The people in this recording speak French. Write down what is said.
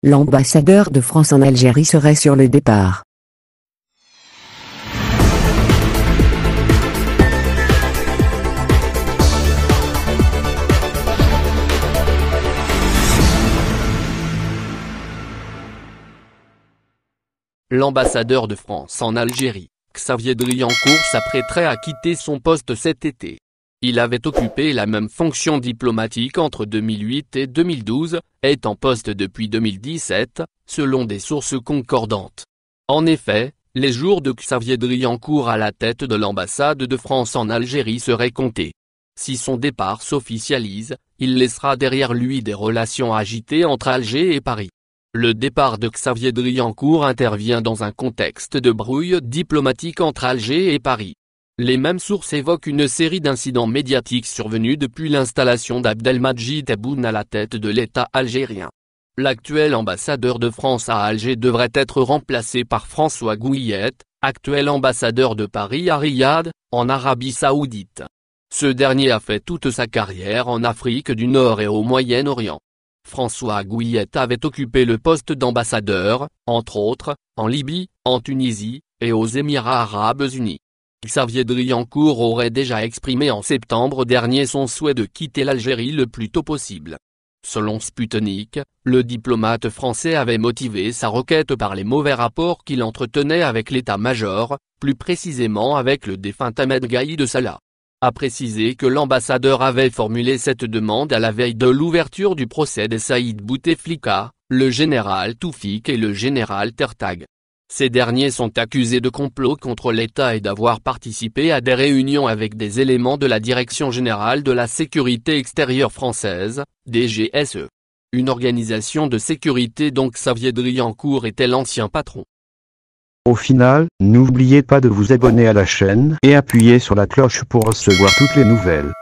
L'ambassadeur de France en Algérie serait sur le départ. L'ambassadeur de France en Algérie, Xavier Driancourt, s'apprêterait à quitter son poste cet été. Il avait occupé la même fonction diplomatique entre 2008 et 2012, est en poste depuis 2017, selon des sources concordantes. En effet, les jours de Xavier Driancourt à la tête de l'ambassade de France en Algérie seraient comptés. Si son départ s'officialise, il laissera derrière lui des relations agitées entre Alger et Paris. Le départ de Xavier Driancourt intervient dans un contexte de brouille diplomatique entre Alger et Paris. Les mêmes sources évoquent une série d'incidents médiatiques survenus depuis l'installation d'Abdelmadjid Tebboune à la tête de l'État algérien. L'actuel ambassadeur de France à Alger devrait être remplacé par François Gouillet, actuel ambassadeur de Paris à Riyad, en Arabie Saoudite. Ce dernier a fait toute sa carrière en Afrique du Nord et au Moyen-Orient. François Gouillet avait occupé le poste d'ambassadeur, entre autres, en Libye, en Tunisie, et aux Émirats arabes unis. Xavier Driancourt aurait déjà exprimé en septembre dernier son souhait de quitter l'Algérie le plus tôt possible. Selon Sputnik, le diplomate français avait motivé sa requête par les mauvais rapports qu'il entretenait avec l'état-major, plus précisément avec le défunt Ahmed Gaïd Salah. A précisé que l'ambassadeur avait formulé cette demande à la veille de l'ouverture du procès de Saïd Bouteflika, le général Toufik et le général Tertag. Ces derniers sont accusés de complot contre l'État et d'avoir participé à des réunions avec des éléments de la Direction générale de la sécurité extérieure française, DGSE. Une organisation de sécurité dont Xavier Driancourt était l'ancien patron. Au final, n'oubliez pas de vous abonner à la chaîne et appuyer sur la cloche pour recevoir toutes les nouvelles.